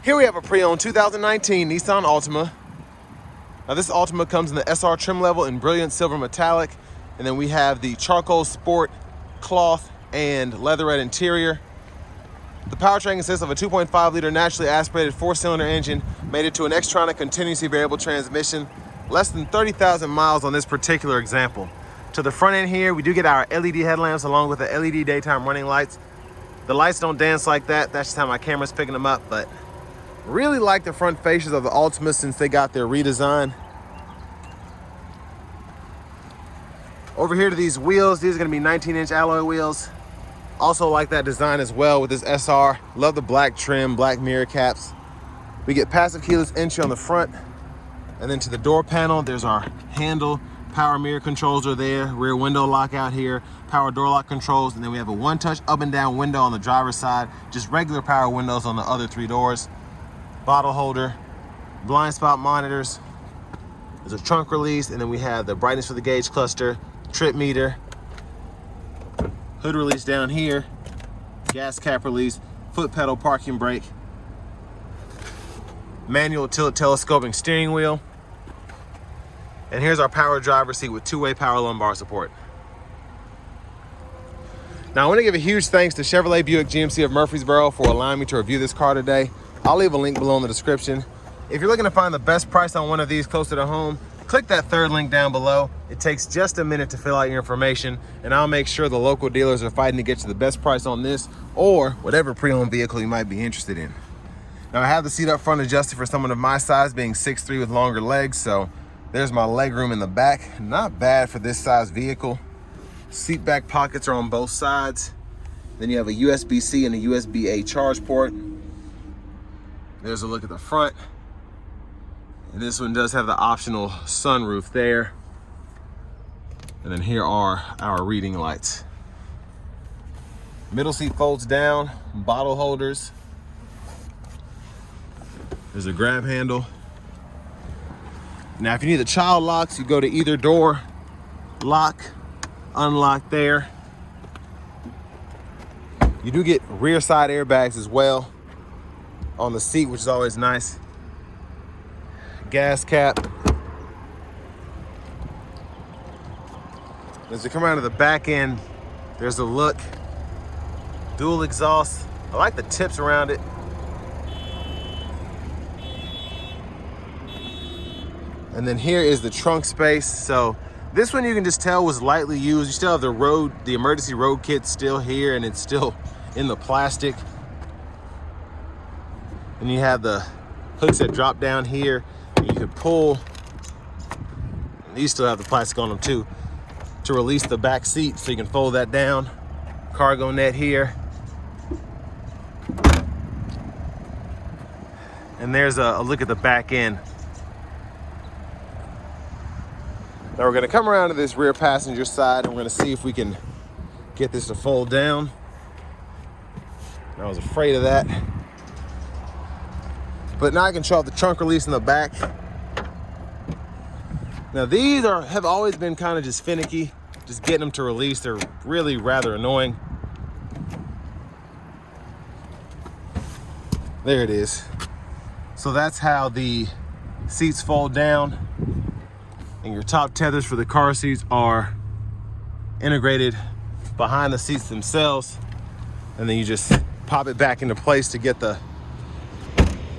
Here we have a pre-owned 2019 Nissan Altima. Now this Altima comes in the SR trim level in brilliant silver metallic, and then we have the charcoal sport cloth and leatherette interior. The powertrain consists of a 2.5 liter naturally aspirated 4-cylinder engine mated to an Xtronic continuously variable transmission. Less than 30,000 miles on this particular example. To the front end here, we do get our LED headlamps along with the LED daytime running lights. The lights don't dance like that. That's just how my camera's picking them up, but really like the front fascias of the Altima since they got their redesign. Over here to these wheels, these are gonna be 19-inch alloy wheels. Also like that design as well with this SR. Love the black trim, black mirror caps. We get passive keyless entry on the front. And then to the door panel, there's our handle. Power mirror controls are there. Rear window lock out here. Power door lock controls. And then we have a one-touch up and down window on the driver's side. Just regular power windows on the other 3 doors. Bottle holder, blind spot monitors. There's a trunk release, and then we have the brightness for the gauge cluster, trip meter, hood release down here, gas cap release, foot pedal parking brake, manual tilt telescoping steering wheel, and here's our power driver seat with 2-way power lumbar support. Now I want to give a huge thanks to Chevrolet Buick GMC of Murfreesboro for allowing me to review this car today. I'll leave a link below in the description. If you're looking to find the best price on one of these closer to home, click that 3rd link down below. It takes just a minute to fill out your information, and I'll make sure the local dealers are fighting to get you the best price on this or whatever pre-owned vehicle you might be interested in. Now I have the seat up front adjusted for someone of my size, being 6'3" with longer legs, so there's my leg room in the back. Not bad for this size vehicle. Seat back pockets are on both sides. Then you have a USB-C and a USB-A charge port. There's a look at the front. And this one does have the optional sunroof there. And then here are our reading lights. Middle seat folds down, bottle holders. There's a grab handle. Now if you need the child locks, you go to either door, lock, unlock there. You do get rear side airbags as well on the seat, which is always nice. Gas cap. As you come around to the back end, there's a look. Dual exhaust. I like the tips around it. And then here is the trunk space. So this one you can just tell was lightly used. You still have the emergency road kit still here, and it's still in the plastic. And you have the hooks that drop down here. And you could pull, and these still have the plastic on them too, to release the back seat so you can fold that down. Cargo net here. And there's a look at the back end. Now we're gonna come around to this rear passenger side, and we're gonna see if we can get this to fold down. I was afraid of that. But now I can show off the trunk release in the back. Now these have always been kind of just finicky, just getting them to release. They're really rather annoying. There it is. So that's how the seats fold down. And your top tethers for the car seats are integrated behind the seats themselves. And then you just pop it back into place to get the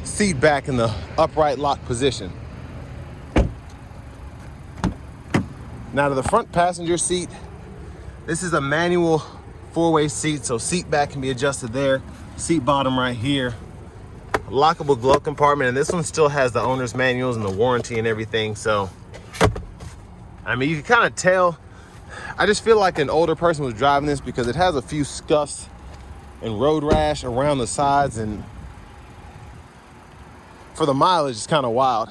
seat back in the upright lock position. Now to the front passenger seat, this is a manual 4-way seat, so seat back can be adjusted there. Seat bottom right here. Lockable glove compartment, and this one still has the owner's manuals and the warranty and everything, so I mean, you can kind of tell. I just feel like an older person was driving this because it has a few scuffs and road rash around the sides, and for the mileage, it's kind of wild.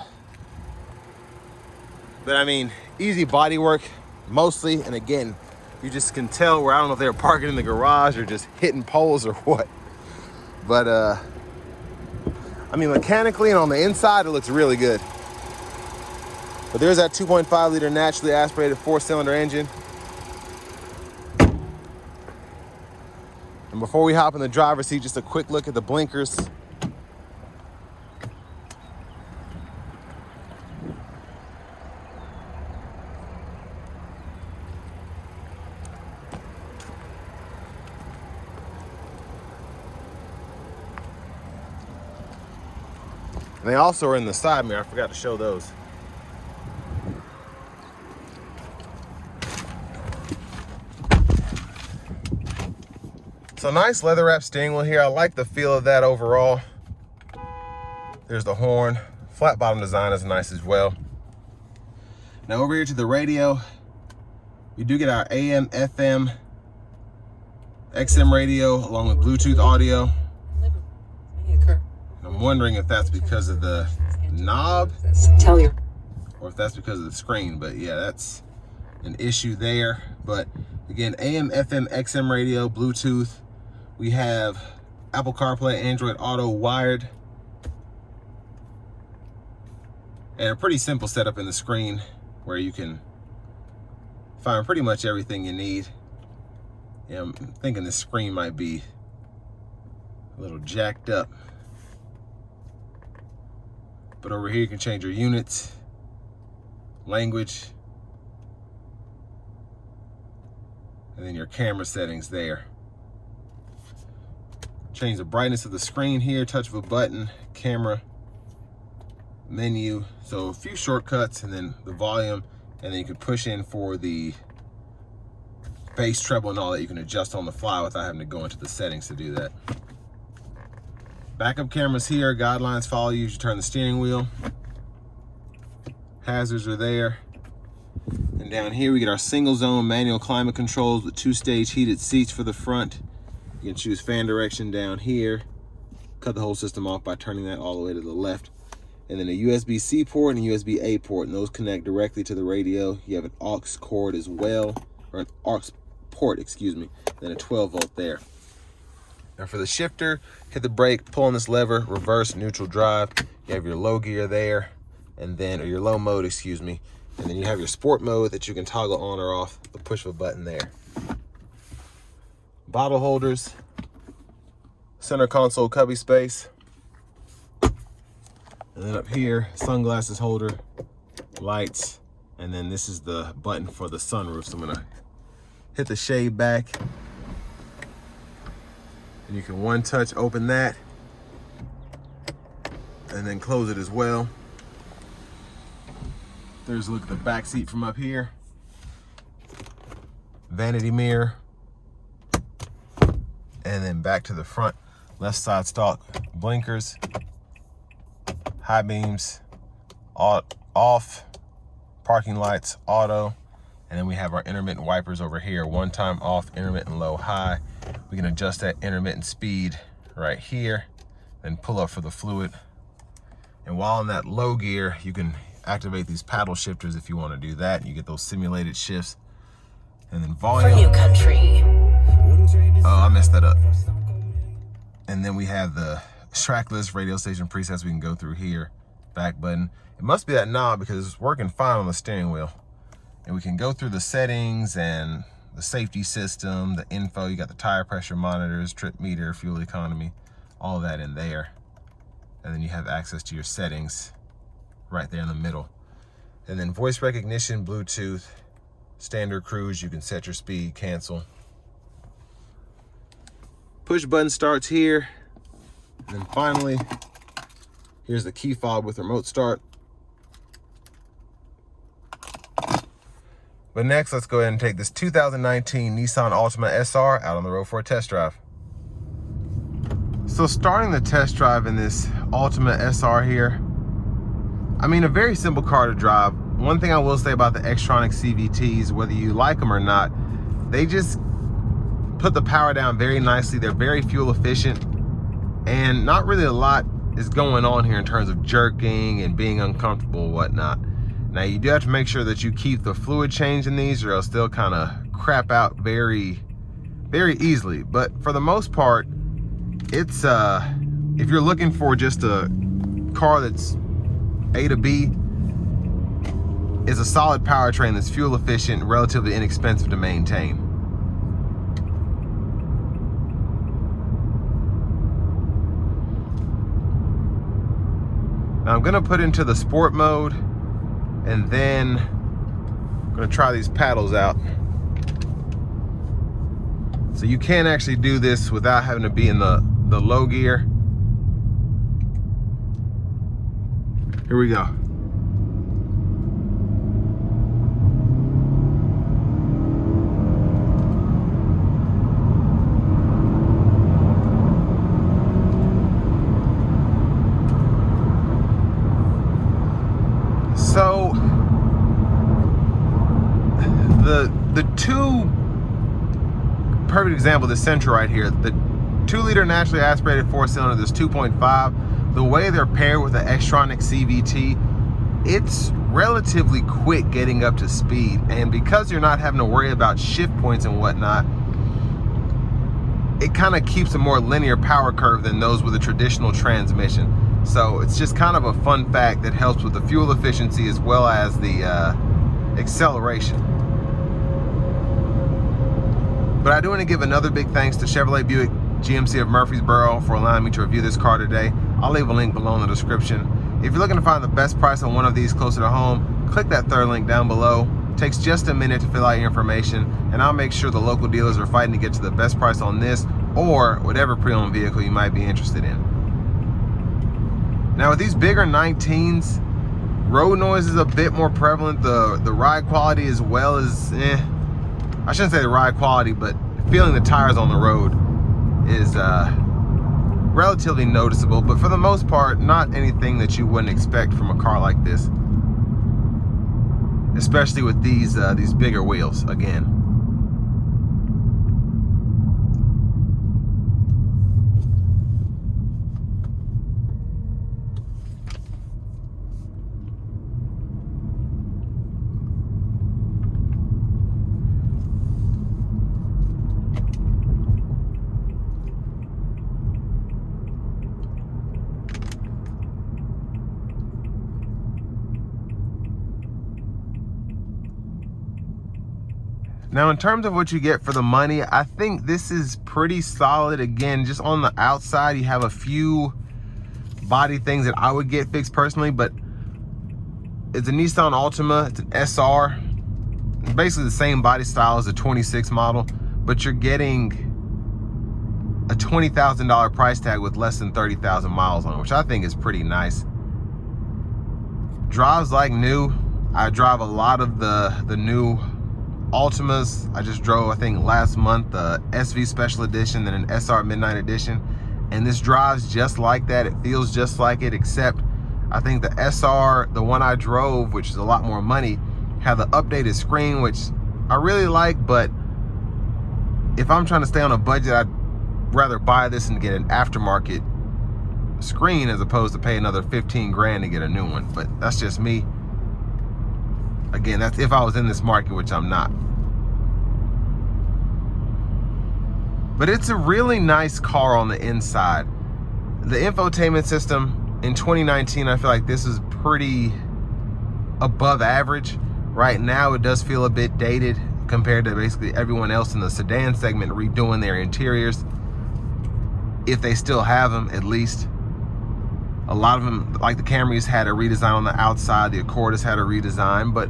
But I mean, easy body work mostly, and again, you just can tell where I don't know if they're parking in the garage or just hitting poles or what. But I mean, mechanically and on the inside, it looks really good. But there's that 2.5 liter naturally aspirated 4-cylinder engine. And before we hop in the driver's seat, just a quick look at the blinkers. And they also are in the side mirror. I forgot to show those. So nice leather wrap steering wheel here. I like the feel of that overall. There's the horn. Flat bottom design is nice as well. Now over here to the radio, we do get our AM, FM, XM radio along with Bluetooth audio. I'm wondering if that's because of the knob or if that's because of the screen, but yeah, that's an issue there. But again, AM, FM, XM radio, Bluetooth. We have Apple CarPlay, Android Auto wired. And a pretty simple setup in the screen where you can find pretty much everything you need. Yeah, I'm thinking the screen might be a little jacked up. But over here you can change your units, language, and then your camera settings there. Change the brightness of the screen here, touch of a button, camera, menu. So a few shortcuts, and then the volume, and then you can push in for the bass, treble, and all that. You can adjust on the fly without having to go into the settings to do that. Backup cameras here, guidelines follow you as you turn the steering wheel. Hazards are there. And down here we get our single zone manual climate controls with 2-stage heated seats for the front. You can choose fan direction down here. Cut the whole system off by turning that all the way to the left. And then a USB-C port and a USB-A port, and those connect directly to the radio. You have an aux cord as well, or an aux port, excuse me, then a 12-volt there. Now for the shifter, hit the brake, pull on this lever, reverse, neutral drive. You have your low gear there, and then, or your low mode, excuse me. And then you have your sport mode that you can toggle on or off, the push of a button there. Bottle holders, center console cubby space. And then up here, sunglasses holder, lights, and then this is the button for the sunroof. So I'm gonna hit the shade back, and you can one touch open that, and then close it as well. There's a look at the back seat from up here. Vanity mirror, and then back to the front, left side stalk, blinkers, high beams, off, parking lights, auto, and then we have our intermittent wipers over here. One time off, intermittent low, high. We can adjust that intermittent speed right here, then pull up for the fluid. And while in that low gear, you can activate these paddle shifters if you want to do that. You get those simulated shifts. And then volume. For new country. Oh, I messed that up. And then we have the track list, radio station presets we can go through here. Back button. It must be that knob because it's working fine on the steering wheel. And we can go through the settings and the safety system, the info. You got the tire pressure monitors, trip meter, fuel economy, all of that in there. And then you have access to your settings right there in the middle. And then voice recognition, Bluetooth, standard cruise. You can set your speed, cancel. Push button starts here. And then finally, here's the key fob with remote start. But next, let's go ahead and take this 2019 Nissan Altima SR out on the road for a test drive. So starting the test drive in this Altima SR here, I mean, a very simple car to drive. One thing I will say about the Xtronic CVTs, whether you like them or not, they just put the power down very nicely. They're very fuel efficient, and not really a lot is going on here in terms of jerking and being uncomfortable and whatnot. Now you do have to make sure that you keep the fluid change in these, or else they'll kind of crap out very, very easily. But for the most part, it's if you're looking for just a car that's A to B, is a solid powertrain that's fuel efficient, relatively inexpensive to maintain. Now I'm gonna put into the sport mode, and then I'm gonna try these paddles out. So you can actually do this without having to be in the low gear. Here we go. So the two perfect example, the Sentra right here, the 2-liter naturally aspirated 4-cylinder, this 2.5, the way they're paired with the Xtronic CVT, it's relatively quick getting up to speed. And because you're not having to worry about shift points and whatnot, it kind of keeps a more linear power curve than those with a traditional transmission. So it's just kind of a fun fact that helps with the fuel efficiency as well as the acceleration. But I do want to give another big thanks to Chevrolet Buick GMC of Murfreesboro for allowing me to review this car today. I'll leave a link below in the description. If you're looking to find the best price on one of these closer to home, click that third link down below. It takes just a minute to fill out your information, and I'll make sure the local dealers are fighting to get to the best price on this or whatever pre-owned vehicle you might be interested in. Now with these bigger 19s, road noise is a bit more prevalent. The ride quality as well as, I shouldn't say the ride quality, but feeling the tires on the road is relatively noticeable, but for the most part, not anything that you wouldn't expect from a car like this, especially with these bigger wheels again. Now in terms of what you get for the money, I think this is pretty solid. Again, just on the outside, you have a few body things that I would get fixed personally, but it's a Nissan Altima, it's an SR. It's basically the same body style as the 26 model, but you're getting a $20,000 price tag with less than 30,000 miles on it, which I think is pretty nice. Drives like new. I drive a lot of the new Altimas. I just drove, I think last month, the SV Special Edition and an SR Midnight Edition, and this drives just like that. It feels just like it, except I think the SR, the one I drove, which is a lot more money, had the updated screen, which I really like, but if I'm trying to stay on a budget, I'd rather buy this and get an aftermarket screen as opposed to pay another 15 grand to get a new one. But that's just me. Again, that's if I was in this market, which I'm not. But it's a really nice car on the inside. The infotainment system in 2019, I feel like this is pretty above average. Right now, it does feel a bit dated compared to basically everyone else in the sedan segment redoing their interiors. If they still have them, at least. A lot of them, like the Camrys, had a redesign on the outside. The Accord has had a redesign, but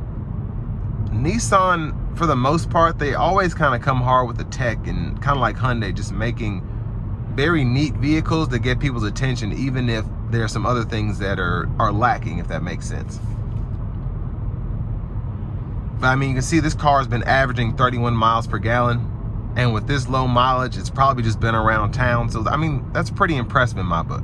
Nissan, for the most part, they always kind of come hard with the tech, and kind of like Hyundai, just making very neat vehicles that get people's attention, even if there are some other things that are lacking, if that makes sense. But I mean, you can see this car has been averaging 31 miles per gallon, and with this low mileage, it's probably just been around town. So I mean, that's pretty impressive in my book.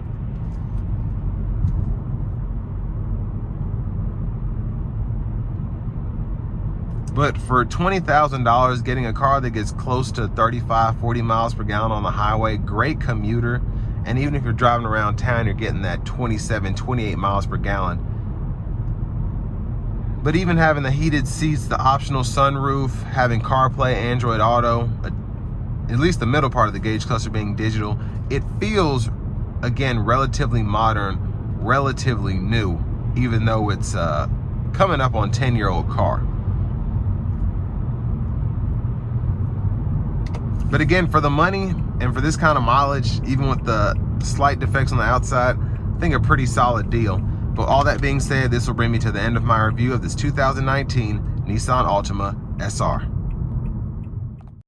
But for $20,000, getting a car that gets close to 35, 40 miles per gallon on the highway, great commuter. And even if you're driving around town, you're getting that 27, 28 miles per gallon. But even having the heated seats, the optional sunroof, having CarPlay, Android Auto, at least the middle part of the gauge cluster being digital, it feels, again, relatively modern, relatively new, even though it's coming up on 10-year-old car. But again, for the money and for this kind of mileage, even with the slight defects on the outside, I think a pretty solid deal. But all that being said, this will bring me to the end of my review of this 2019 Nissan Altima SR.